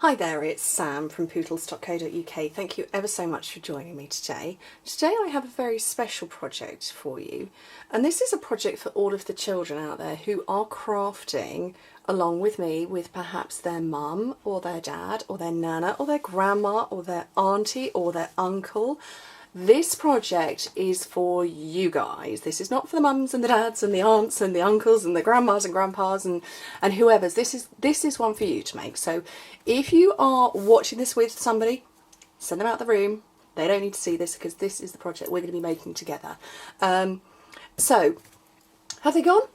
Hi there, it's Sam from Pootles.co.uk. Thank you ever so much for joining me today. Today I have a very special project for you, and this is a project for all of the children out there who are crafting along with me with perhaps their mum or their dad or their nana or their grandma or their auntie or their uncle. This project is for you guys. This is not for the mums and the dads and the aunts and the uncles and the grandmas and grandpas and whoever's. This is one for you to make. So if you are watching this with somebody, send them out the room. They don't need to see this because this is the project we're going to be making together. So have they gone?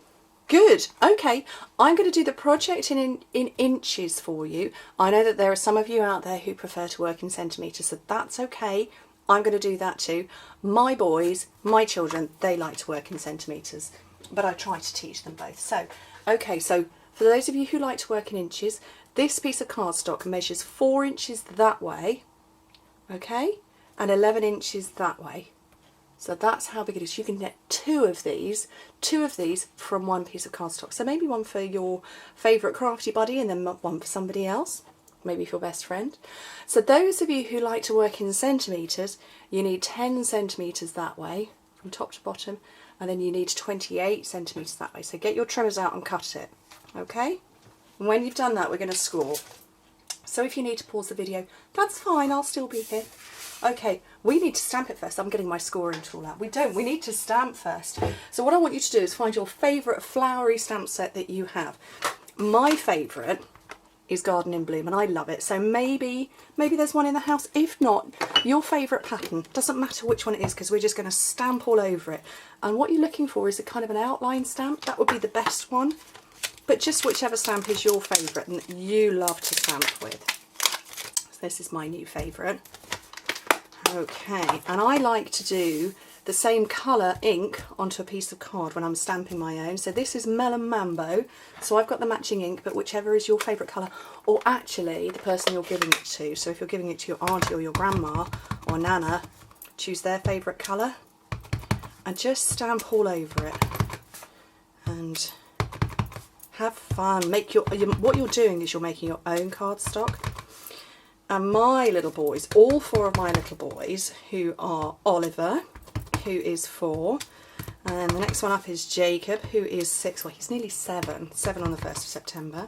Good. Okay, I'm going to do the project in inches for you. I know that there are some of you out there who prefer to work in centimetres, so that's okay. I'm going to do that too. My boys, my children, they like to work in centimetres, but I try to teach them both. So, okay, so for those of you who like to work in inches, this piece of cardstock measures 4 inches that way, okay, and 11 inches that way. So that's how big it is. You can get two of these from one piece of cardstock. So maybe one for your favourite crafty buddy and then one for somebody else. Maybe for your best friend. So those of you who like to work in centimetres, you need 10 centimetres that way from top to bottom, and then you need 28 centimetres that way. So get your trimmers out and cut it, okay? And when you've done that, we're going to score. So if you need to pause the video, that's fine, I'll still be here. Okay, we need to stamp it first. I'm getting my scoring tool out. We need to stamp first. So what I want you to do is find your favourite flowery stamp set that you have. My favourite is Garden in Bloom, and I love it. So maybe there's one in the house. If not, your favourite pattern. Doesn't matter which one it is, because we're just going to stamp all over it. And what you're looking for is a kind of an outline stamp. That would be the best one. But just whichever stamp is your favourite and that you love to stamp with. So this is my new favourite. Okay, and I like to do the same colour ink onto a piece of card when I'm stamping my own. So this is Melon Mambo, so I've got the matching ink, but whichever is your favourite colour, or actually the person you're giving it to. So if you're giving it to your auntie or your grandma or nana, choose their favourite colour and just stamp all over it and have fun. Make what you're doing is you're making your own cardstock. And my little boys, all 4 of my little boys, who are Oliver, who is 4, and the next one up is Jacob, who is 6, well he's nearly 7 on the 1st of September.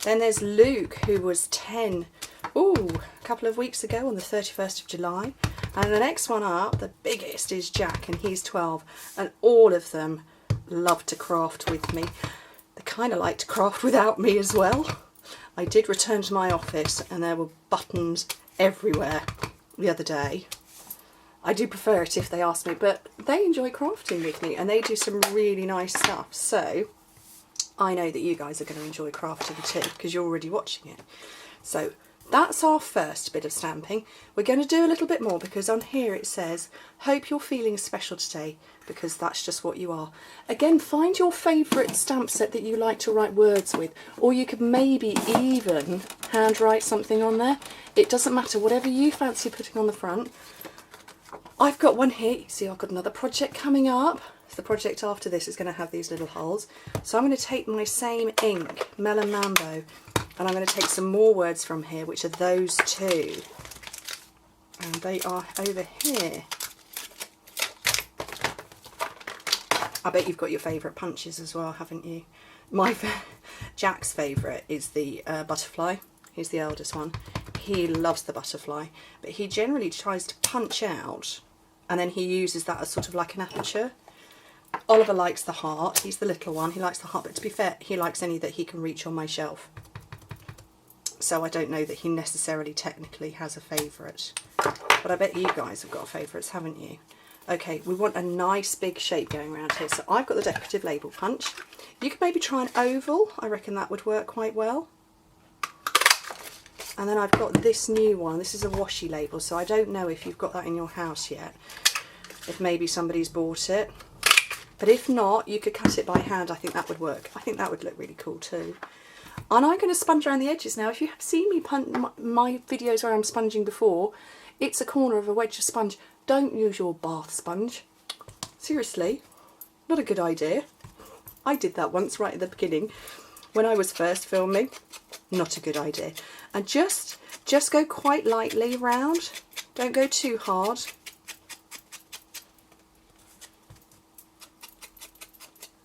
Then there's Luke, who was 10, a couple of weeks ago on the 31st of July. And the next one up, the biggest, is Jack, and he's 12, and all of them love to craft with me. They kind of like to craft without me as well. I did return to my office and there were buttons everywhere the other day. I do prefer it if they ask me, but they enjoy crafting with me and they do some really nice stuff. So I know that you guys are going to enjoy crafting too because you're already watching it. So that's our first bit of stamping. We're going to do a little bit more because on here it says, hope you're feeling special today, because that's just what you are. Again, find your favourite stamp set that you like to write words with, or you could maybe even handwrite something on there. It doesn't matter, whatever you fancy putting on the front. I've got one here. You see, I've got another project coming up. The project after this is going to have these little holes. So I'm going to take my same ink, Melon Mambo, and I'm going to take some more words from here, which are those 2. And they are over here. I bet you've got your favourite punches as well, haven't you? Jack's favourite is the butterfly. He's the eldest one. He loves the butterfly, but he generally tries to punch out, and then he uses that as sort of like an aperture. Oliver likes the heart. He's the little one. He likes the heart, but to be fair, he likes any that he can reach on my shelf. So I don't know that he necessarily technically has a favourite. But I bet you guys have got favourites, haven't you? Okay, we want a nice big shape going around here. So I've got the decorative label punch. You could maybe try an oval. I reckon that would work quite well. And then I've got this new one. This is a washi label, so I don't know if you've got that in your house yet. If maybe somebody's bought it. But if not, you could cut it by hand. I think that would work. I think that would look really cool too. And I'm going to sponge around the edges now. If you have seen me my videos where I'm sponging before, it's a corner of a wedge of sponge. Don't use your bath sponge. Seriously, not a good idea. I did that once right at the beginning. when I was first filming. Not a good idea. And just go quite lightly round. Don't go too hard.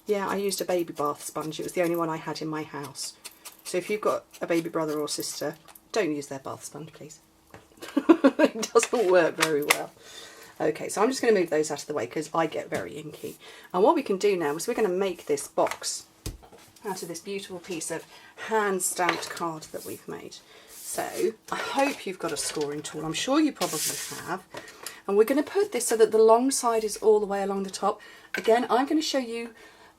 Yeah, I used a baby bath sponge. It was the only one I had in my house. So if you've got a baby brother or sister, don't use their bath sponge, please. It doesn't work very well. Okay, so I'm just going to move those out of the way because I get very inky. And what we can do now is we're going to make this box out of this beautiful piece of hand-stamped card that we've made. So I hope you've got a scoring tool. I'm sure you probably have. And we're going to put this so that the long side is all the way along the top. Again, I'm going to show you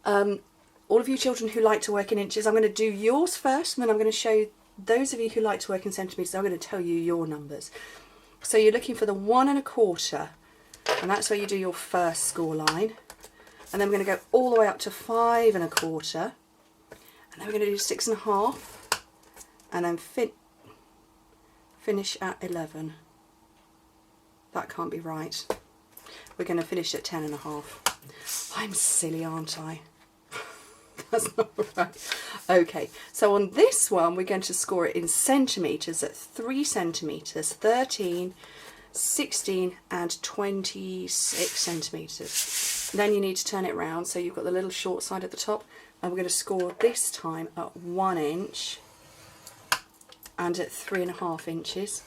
all of you children who like to work in inches. I'm going to do yours first, and then I'm going to show those of you who like to work in centimetres. I'm going to tell you your numbers. So you're looking for the 1 1/4, and that's where you do your first score line. And then we're going to go all the way up to 5 1/4, and then we're going to do 6 1/2, and then finish at 11. That can't be right. We're going to finish at 10 1/2. I'm silly, aren't I? That's not right. Okay, so on this one we're going to score it in centimetres at 3 centimetres, 13, 16 and 26 centimetres. Then you need to turn it round so you've got the little short side at the top, and we're going to score this time at 1 inch and at 3 1/2 inches.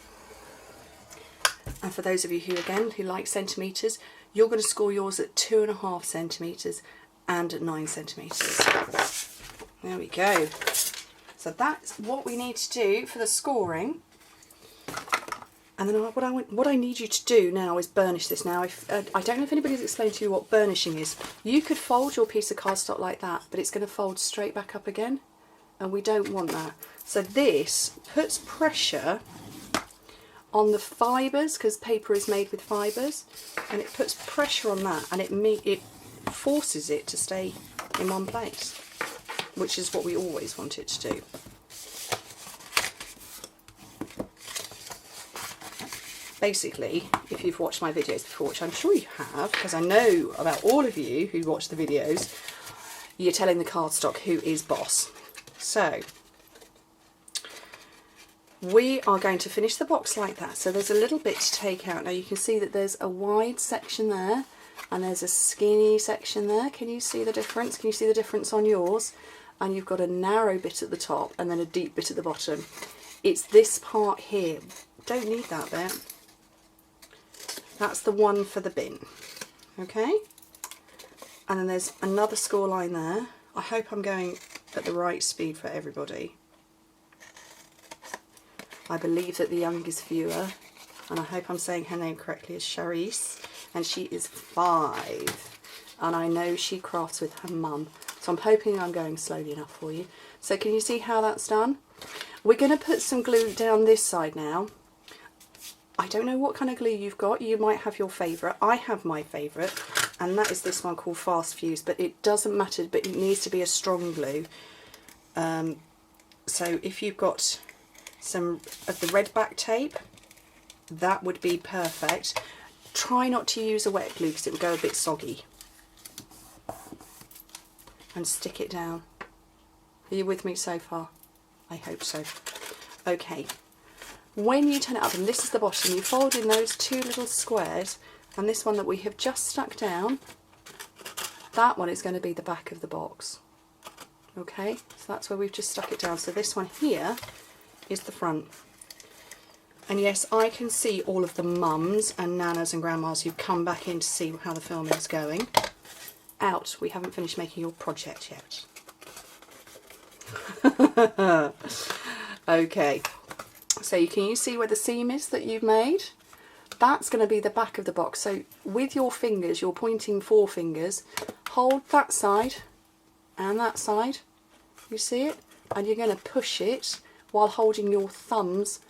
And for those of you who, again, who like centimetres, you're going to score yours at 2 1/2 centimetres and at 9 centimetres. There we go. So that's what we need to do for the scoring. And then what I need you to do now is burnish this. Now, I don't know if anybody's explained to you what burnishing is. You could fold your piece of cardstock like that, but it's going to fold straight back up again, and we don't want that. So this puts pressure on the fibres, because paper is made with fibres, and it puts pressure on that, and it forces it to stay in one place, which is what we always want it to do. Basically, if you've watched my videos before, which I'm sure you have, because I know about all of you who watch the videos, you're telling the cardstock who is boss. So we are going to finish the box like that. So there's a little bit to take out. Now you can see that there's a wide section there and there's a skinny section there. Can you see the difference? Can you see the difference on yours? And you've got a narrow bit at the top and then a deep bit at the bottom. It's this part here. Don't need that bit. That's the one for the bin. Okay? And then there's another score line there. I hope I'm going at the right speed for everybody. I believe that the youngest viewer, and I hope I'm saying her name correctly, is Charisse, and she is 5. And I know she crafts with her mum. So I'm hoping I'm going slowly enough for you. So can you see how that's done? We're going to put some glue down this side now. I don't know what kind of glue you've got. You might have your favourite. I have my favourite, and that is this one called Fast Fuse, but it doesn't matter, but it needs to be a strong glue. So if you've got some of the red back tape, that would be perfect. Try not to use a wet glue because it will go a bit soggy. And stick it down. Are you with me so far? I hope so. Okay. When you turn it up, and this is the bottom, you fold in those 2 little squares, and this one that we have just stuck down, that one is going to be the back of the box. Okay, so that's where we've just stuck it down. So this one here is the front. And yes, I can see all of the mums and nanas and grandmas who've come back in to see how the film is going. Out, we haven't finished making your project yet. Okay. So can you see where the seam is that you've made? That's going to be the back of the box. So with your fingers, your pointing forefingers, hold that side and that side. You see it? And you're going to push it while holding your thumbs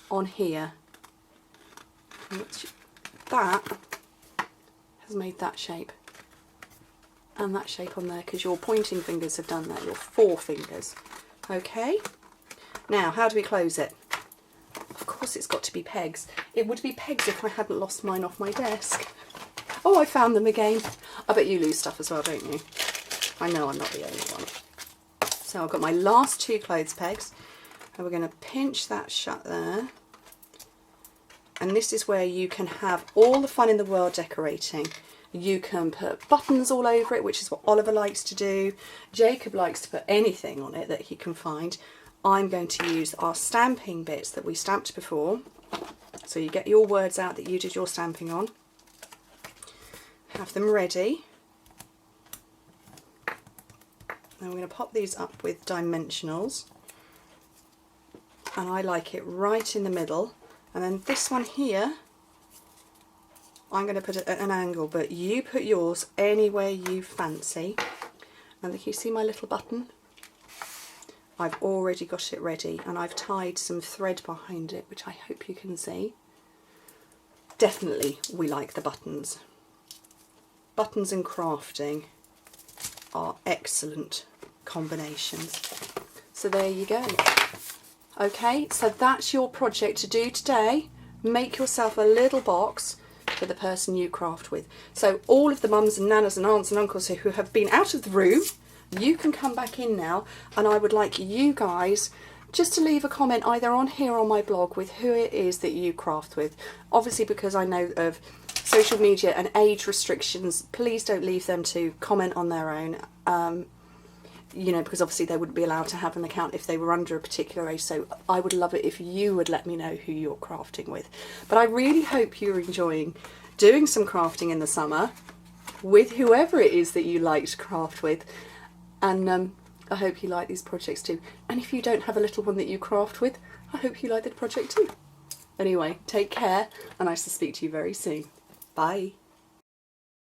on here. That has made that shape. And that shape on there because your pointing fingers have done that, your forefingers. Okay? Now, how do we close it? Of course it's got to be pegs. It would be pegs if I hadn't lost mine off my desk. Oh, I found them again. I bet you lose stuff as well, don't you? I know I'm not the only one. So I've got my last 2 clothes pegs, and we're going to pinch that shut there. And this is where you can have all the fun in the world decorating. You can put buttons all over it, which is what Oliver likes to do. Jacob likes to put anything on it that he can find. I'm going to use our stamping bits that we stamped before. So you get your words out that you did your stamping on. Have them ready. Now we're going to pop these up with dimensionals. And I like it right in the middle. And then this one here, I'm going to put it at an angle, but you put yours anywhere you fancy. And can you see my little button? I've already got it ready, and I've tied some thread behind it, which I hope you can see. Definitely we like the buttons. Buttons and crafting are excellent combinations. So there you go. Okay, so that's your project to do today. Make yourself a little box for the person you craft with. So all of the mums and nanas and aunts and uncles who have been out of the room, you can come back in now, and I would like you guys just to leave a comment either on here or on my blog with who it is that you craft with. Obviously, because I know of social media and age restrictions, please don't leave them to comment on their own. You know, because obviously they wouldn't be allowed to have an account if they were under a particular age, so I would love it if you would let me know who you're crafting with. But I really hope you're enjoying doing some crafting in the summer with whoever it is that you like to craft with, and I hope you like these projects too. And if you don't have a little one that you craft with, I hope you like the project too. Anyway, take care, and I shall speak to you very soon. Bye.